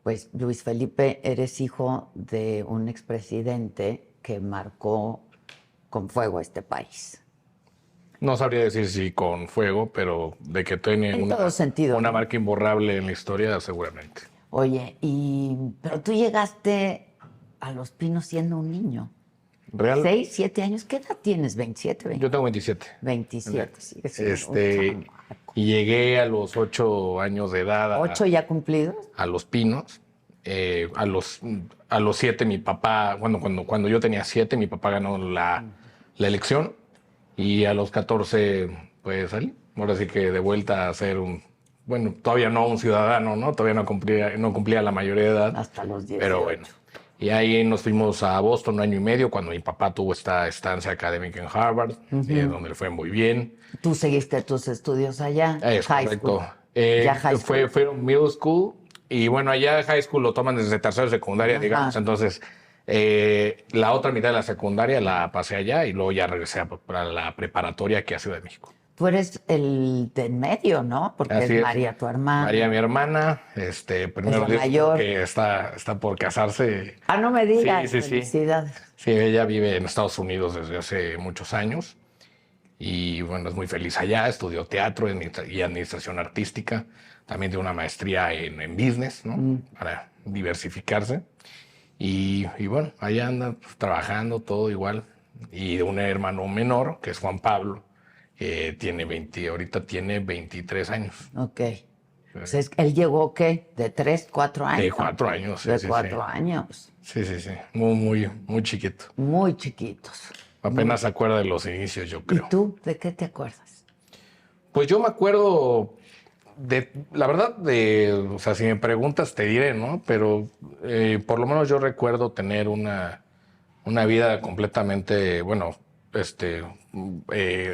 pues Luis Felipe, eres hijo de un expresidente que marcó con fuego este país. No sabría decir si con fuego, pero de que tiene En todo sentido, una ¿no? marca imborrable en la historia, seguramente. Oye, pero tú llegaste a Los Pinos siendo un niño. Real, 6, 7 años. ¿Qué edad tienes? 27, yo tengo 27. 27, sigue siendo un chamaco. Y llegué a los 8 años de edad 8 ya cumplidos. a Los Pinos. A los 7 mi papá, bueno, cuando yo tenía 7, mi papá ganó la elección. Y a los 14, pues salí. Ahora sí que de vuelta a ser bueno, todavía no un ciudadano, ¿no? Todavía no cumplía la mayoría de edad. Hasta los 18. Pero bueno. Y ahí nos fuimos a Boston 1 año y medio, cuando mi papá tuvo esta estancia académica en Harvard, donde le fue muy bien. ¿Tú seguiste tus estudios allá? Es High correcto. School. Ya high school. Fue un middle school. Y bueno, allá high school lo toman desde tercero y secundaria, digamos. Entonces, la otra mitad de la secundaria la pasé allá y luego ya regresé para la preparatoria aquí a Ciudad de México. Tú eres el de en medio, ¿no? Porque Así es María, tu hermana. María, mi hermana, primero Es la mayor. que está por casarse. Ah, no me digas. Sí. Felicidades. Sí, ella vive en Estados Unidos desde hace muchos años y bueno, es muy feliz allá. Estudió teatro y administración artística. También tiene una maestría en business, ¿no? Para diversificarse. Y bueno, allá anda pues, trabajando todo igual. Y de un hermano menor, que es Juan Pablo, ahorita tiene 23 años. Ok. Pues él llegó, ¿qué? ¿De 3, 4 años? De 4 años, sí. De sí, 4 sí. años. Sí. Muy chiquito. Muy chiquitos. Apenas se acuerda de los inicios, yo creo. ¿Y tú de qué te acuerdas? Pues yo me acuerdo la verdad, o sea, si me preguntas te diré, ¿no? Pero por lo menos yo recuerdo tener una vida completamente, bueno,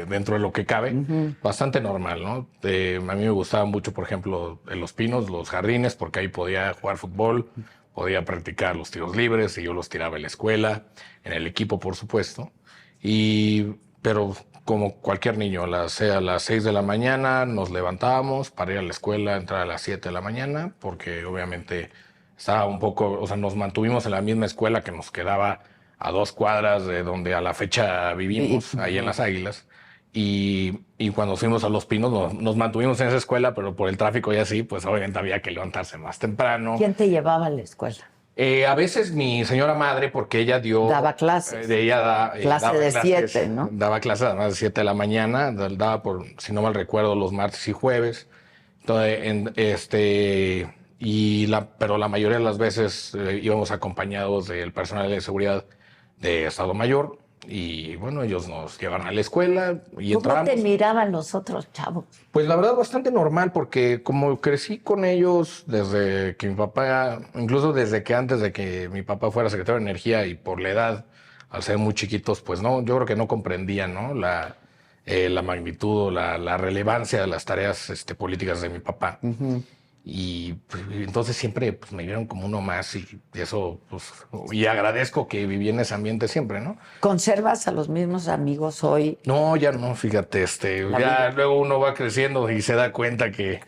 dentro de lo que cabe, bastante normal, ¿no? A mí me gustaba mucho, por ejemplo, en Los Pinos, los jardines, porque ahí podía jugar fútbol, podía practicar los tiros libres y yo los tiraba en la escuela, en el equipo, por supuesto. Pero como cualquier niño, a las 6 de la mañana nos levantábamos para ir a la escuela, entrar a las 7 de la mañana, porque obviamente estaba un poco, o sea, nos mantuvimos en la misma escuela que nos quedaba a 2 cuadras de donde a la fecha vivimos, ahí en Las Águilas. Y cuando fuimos a Los Pinos nos mantuvimos en esa escuela, pero por el tráfico y así, pues obviamente había que levantarse más temprano. ¿Quién te llevaba a la escuela? A veces mi señora madre, porque ella daba clases. Daba de clases, 7, ¿no? Daba clases a las 7 de la mañana, daba si no mal recuerdo, los martes y jueves. Entonces, pero la mayoría de las veces íbamos acompañados del personal de seguridad de Estado Mayor. Y bueno, ellos nos llevaron a la escuela y ¿Cómo te miraban los otros chavos? Pues la verdad bastante normal, porque como crecí con ellos desde que mi papá, incluso desde que antes de que mi papá fuera secretario de Energía, y por la edad, al ser muy chiquitos, pues no, yo creo que no comprendían, ¿no? La magnitud o la relevancia de las tareas políticas de mi papá. Y pues, entonces siempre pues, me vieron como uno más y eso, pues, y agradezco que viví en ese ambiente siempre, ¿no? ¿Conservas a los mismos amigos hoy? No, ya no, fíjate, ya luego uno va creciendo y se da cuenta que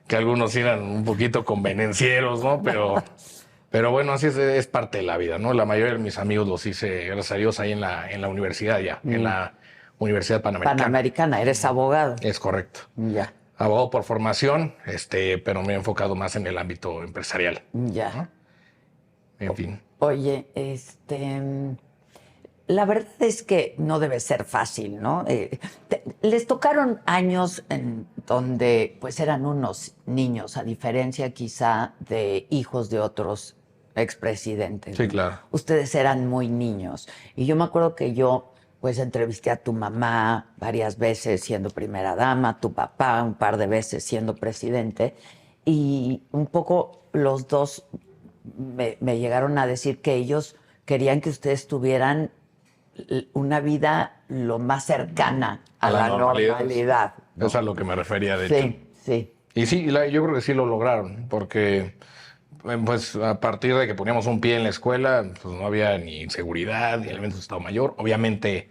algunos eran un poquito convenencieros, ¿no? Pero bueno, así es parte de la vida, ¿no? La mayoría de mis amigos los hice, gracias a Dios, ahí en la universidad ya, en la Universidad Panamericana. Panamericana, eres abogado. Es correcto. Ya. Abogado por formación, pero me he enfocado más en el ámbito empresarial. Ya. ¿No? En fin. Oye, la verdad es que no debe ser fácil, ¿no? Les tocaron años en donde pues eran unos niños, a diferencia quizá de hijos de otros expresidentes. Sí, claro. Ustedes eran muy niños. Y yo me acuerdo que yo pues entrevisté a tu mamá varias veces siendo primera dama, tu papá un par de veces siendo presidente, y un poco los dos me llegaron a decir que ellos querían que ustedes tuvieran una vida lo más cercana a la normalidad, ¿no? Eso es a lo que me refería, de hecho. Sí. Y sí, yo creo que sí lo lograron, porque pues a partir de que poníamos un pie en la escuela, pues no había ni seguridad, ni elementos de Estado Mayor. Obviamente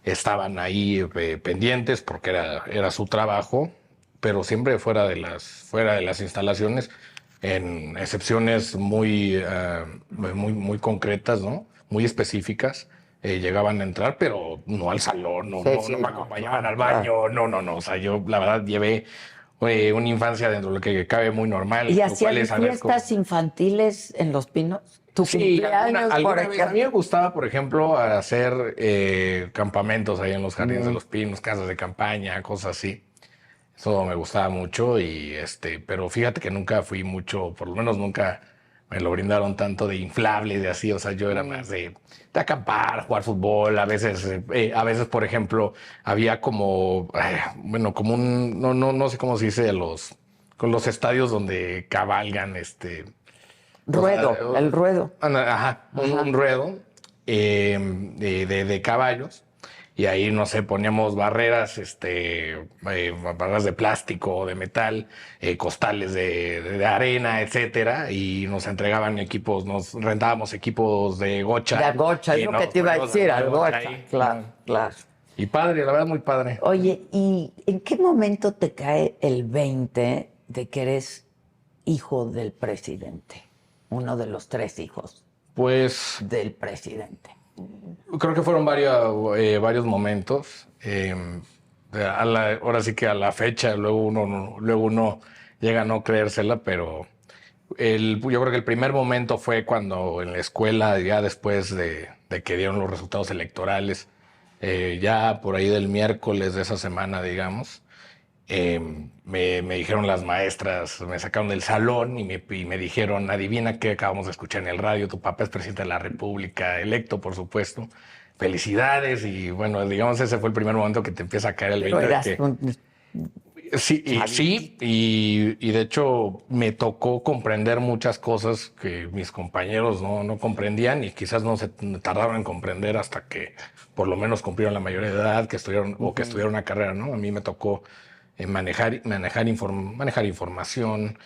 estaban ahí pendientes porque era su trabajo, pero siempre fuera de las instalaciones, en excepciones muy concretas, ¿no? Muy específicas, llegaban a entrar, pero no al salón, no me acompañaban al baño, no. O sea, yo la verdad llevé una infancia dentro de lo que cabe muy normal. ¿Y lo cual hacían es saber fiestas infantiles en Los Pinos? ¿Tu Sí, cumpleaños, por alguna vez. A mí me ejemplo? gustaba, por ejemplo, hacer campamentos ahí en los Jardines de los Pinos, casas de campaña, cosas así. Eso me gustaba mucho pero fíjate que nunca fui mucho, por lo menos nunca me lo brindaron tanto de inflable, de así. O sea, yo era más de acampar, jugar fútbol. A veces, por ejemplo, había como, bueno, como no sé cómo se dice con los estadios donde cabalgan, o sea, Ruedo, el ruedo. ajá, un ruedo de caballos. Y ahí, no sé, poníamos barreras, barreras de plástico o de metal, costales de arena, etcétera. Y nos entregaban equipos, nos rentábamos equipos de gocha. De gocha, es Y lo nos que te iba a poníamos decir, al al gocha. ahí, Claro, ¿no? claro. Y padre, la verdad, muy padre. Oye, ¿y en qué momento te cae el 20 de que eres hijo del presidente? Uno de los 3 hijos Pues del presidente. creo que fueron varios momentos. Ahora sí que a la fecha, luego uno llega a no creérsela, pero yo creo que el primer momento fue cuando en la escuela, ya después de que dieron los resultados electorales, ya por ahí del miércoles de esa semana, digamos, me dijeron las maestras, me sacaron del salón y me dijeron, adivina qué acabamos de escuchar en el radio, tu papá es presidente de la República, electo, por supuesto. Felicidades. Y bueno, digamos, ese fue el primer momento que te empieza a caer el Pero 20 de eras que un sí, y de hecho me tocó comprender muchas cosas que mis compañeros no comprendían y quizás no se tardaron en comprender hasta que por lo menos cumplieron la mayoría de edad, que estudiaron o que estudiaron una carrera, ¿no? A mí me tocó manejar información,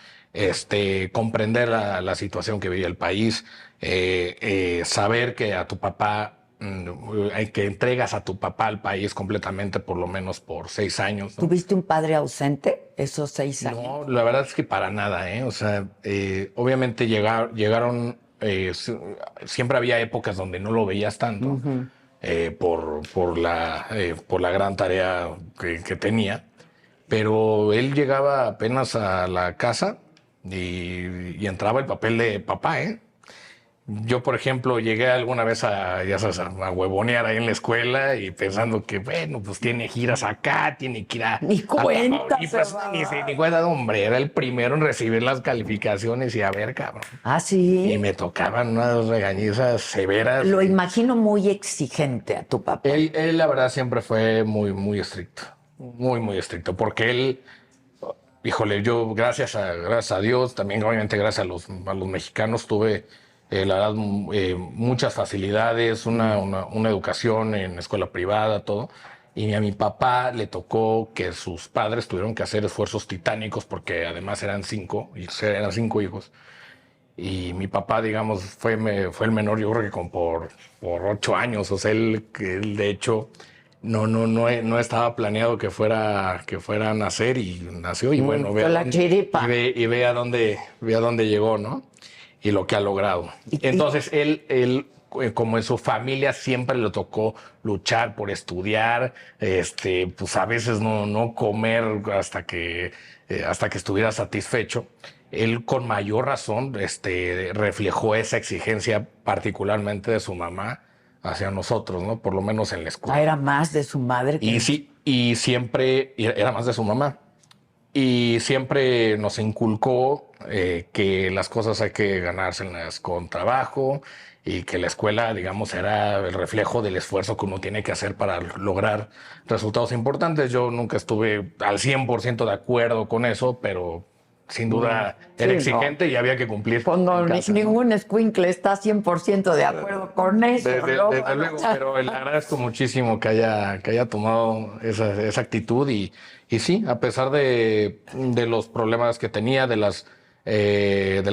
comprender la situación que vivía el país, saber que a tu papá, que entregas a tu papá al país completamente, por lo menos por 6 años, ¿no? ¿Tuviste un padre ausente esos 6 años? No, la verdad es que para nada, ¿eh? O sea, obviamente llegaron, siempre había épocas donde no lo veías tanto, por la gran tarea que tenía, pero él llegaba apenas a la casa y entraba el papel de papá, ¿eh? Yo, por ejemplo, llegué alguna vez ya sabes, a huevonear ahí en la escuela y pensando que, bueno, pues tiene giras acá, tiene que ir Ni cuenta se ni cuenta, hombre, era el primero en recibir las calificaciones y a ver, cabrón. Ah, Y sí. me tocaban unas regañizas severas. Lo imagino muy exigente a tu papá. Él, la verdad, siempre fue muy, muy estricto. Muy estricto, porque él, híjole, yo, gracias a Dios, también obviamente gracias a los mexicanos, tuve, la verdad, muchas facilidades, una educación en escuela privada, todo. Y a mi papá le tocó que sus padres tuvieron que hacer esfuerzos titánicos porque además eran 5 hijos. Y mi papá, digamos, fue el menor, yo creo que por 8 años. O sea, él de hecho no estaba planeado que fuera a nacer y nació. Y bueno, Fue la chiripa. ve a dónde llegó, ¿no? Y lo que ha logrado. Entonces, él, como en su familia siempre le tocó luchar por estudiar, pues a veces no comer hasta que estuviera satisfecho. Él con mayor razón, reflejó esa exigencia particularmente de su mamá hacia nosotros, ¿no? Por lo menos en la escuela. Ah, era más de su madre que... Y sí, y siempre era más de su mamá. Y siempre nos inculcó que las cosas hay que ganárselas con trabajo y que la escuela, digamos, era el reflejo del esfuerzo que uno tiene que hacer para lograr resultados importantes. Yo nunca estuve al 100% de acuerdo con eso, pero sin duda era Sí, exigente y había que cumplir. Cuando en casa, ¿no? ningún escuincle está 100% de acuerdo con eso. Desde luego, pero le agradezco muchísimo que haya tomado esa actitud y sí, a pesar de los problemas que tenía, de las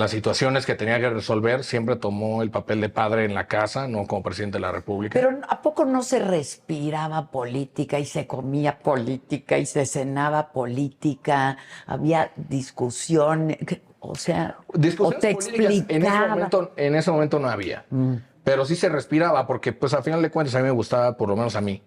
situaciones que tenía que resolver, siempre tomó el papel de padre en la casa, no como presidente de la República. Pero ¿a poco no se respiraba política y se comía política y se cenaba política? Había discusión. O sea, o Discusiones te políticas explicaba. en ese momento no había, pero sí se respiraba porque pues al final de cuentas a mí me gustaba, por lo menos a mí,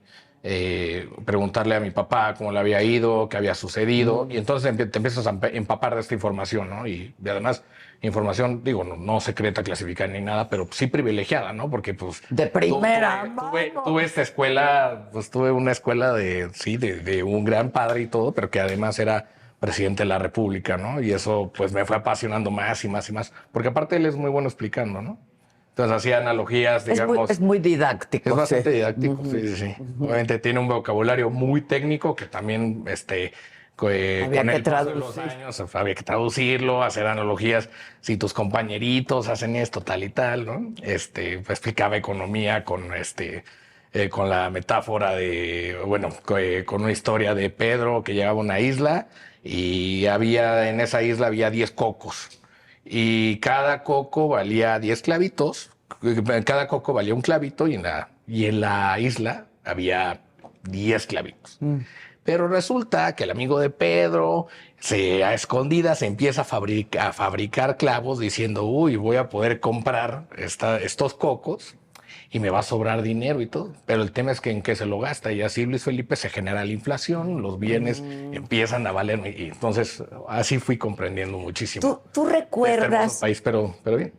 preguntarle a mi papá cómo le había ido, qué había sucedido, y entonces te empiezas a empapar de esta información, ¿no? Y además información, digo, no secreta, clasificada ni nada, pero sí privilegiada, ¿no? Porque pues De primera tuve esta escuela, pues tuve una escuela de un gran padre y todo, pero que además era presidente de la República, ¿no? Y eso pues me fue apasionando más y más y más, porque aparte él es muy bueno explicando, ¿no? Entonces hacía analogías, digamos. Es muy didáctico. Es bastante Sí. didáctico, sí. Obviamente tiene un vocabulario muy técnico que también, Había con que el paso de los traducir. años había que traducirlo, hacer analogías. Si tus compañeritos hacen esto, tal y tal, ¿no? Explicaba economía con la metáfora de, bueno, con una historia de Pedro que llegaba a una isla y en esa isla había 10 cocos y cada coco valía 10 clavitos. Cada coco valía un clavito y en la isla había 10 clavitos. Pero resulta que el amigo de Pedro a escondidas se empieza a fabricar clavos diciendo, uy, voy a poder comprar estos cocos y me va a sobrar dinero y todo. Pero el tema es que en qué se lo gasta y así Luis Felipe se genera la inflación, los bienes empiezan a valer y entonces así fui comprendiendo muchísimo ¿Tú este hermoso recuerdas, país, pero bien.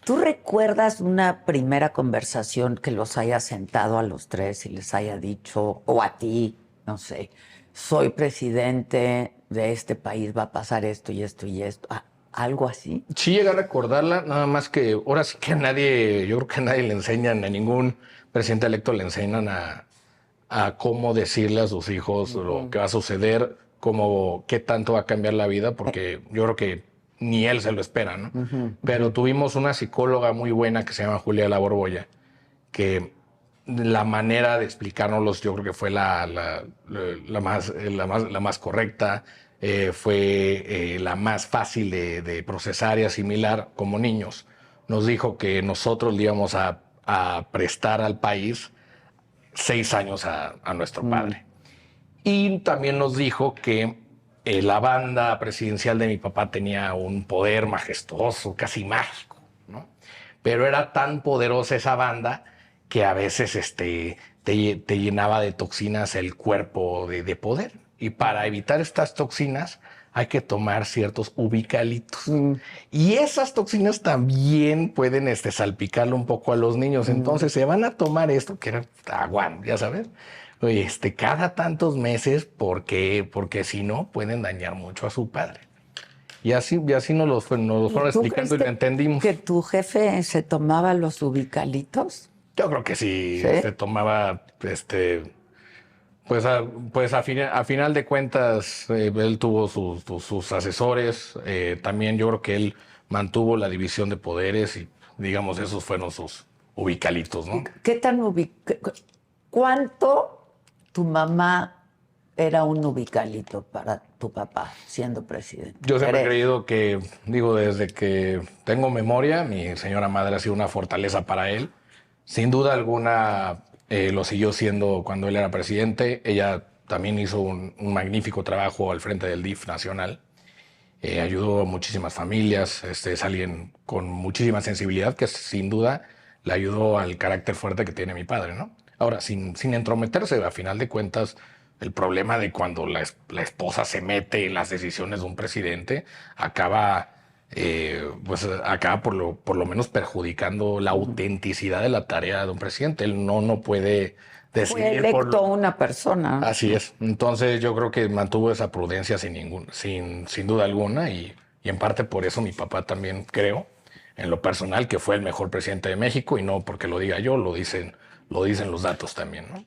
tú recuerdas una primera conversación que los haya sentado a los tres y les haya dicho, o a ti, no sé, soy presidente de este país, va a pasar esto y esto y esto, algo así? Sí llegué a recordarla, nada más que ahora sí que yo creo que a nadie le enseñan, a ningún presidente electo le enseñan a cómo decirle a sus hijos lo que va a suceder, qué tanto va a cambiar la vida, porque yo creo que ni él se lo espera, ¿no? Pero tuvimos una psicóloga muy buena que se llama Julia La Borbolla, que la manera de explicárnoslos yo creo que fue la más correcta, fue la más fácil de procesar y asimilar como niños. Nos dijo que nosotros le íbamos a prestar al país 6 años a nuestro padre. Y también nos dijo que la banda presidencial de mi papá tenía un poder majestuoso, casi mágico, ¿no? Pero era tan poderosa esa banda que a veces te llenaba de toxinas el cuerpo de poder. Y para evitar estas toxinas hay que tomar ciertos ubicalitos. Y esas toxinas también pueden salpicarle un poco a los niños. Entonces se van a tomar esto, que era agua, ya sabes, cada tantos meses, porque si no, pueden dañar mucho a su padre. Y así nos lo fueron explicando y lo entendimos. ¿Que tu jefe se tomaba los ubicalitos? Yo creo que sí, ¿Sí? se tomaba, pues a final de cuentas, él tuvo sus asesores. También yo creo que él mantuvo la división de poderes y, digamos, esos fueron sus ubicalitos, ¿no? ¿Qué tan ¿Cuánto tu mamá era un ubicalito para tu papá siendo presidente? Yo siempre he creído que, desde que tengo memoria, mi señora madre ha sido una fortaleza para él. Sin duda alguna, lo siguió siendo cuando él era presidente. Ella también hizo un magnífico trabajo al frente del DIF nacional. Ayudó a muchísimas familias, es alguien con muchísima sensibilidad que sin duda le ayudó al carácter fuerte que tiene mi padre, ¿no? Ahora, sin entrometerse, a final de cuentas, el problema de cuando la esposa se mete en las decisiones de un presidente acaba por lo menos perjudicando la autenticidad de la tarea de un presidente. Él no puede decidir. Fue electo una persona. Así es. Entonces yo creo que mantuvo esa prudencia sin duda alguna y en parte por eso mi papá también creo en lo personal que fue el mejor presidente de México y no porque lo diga yo, lo dicen los datos también, ¿no?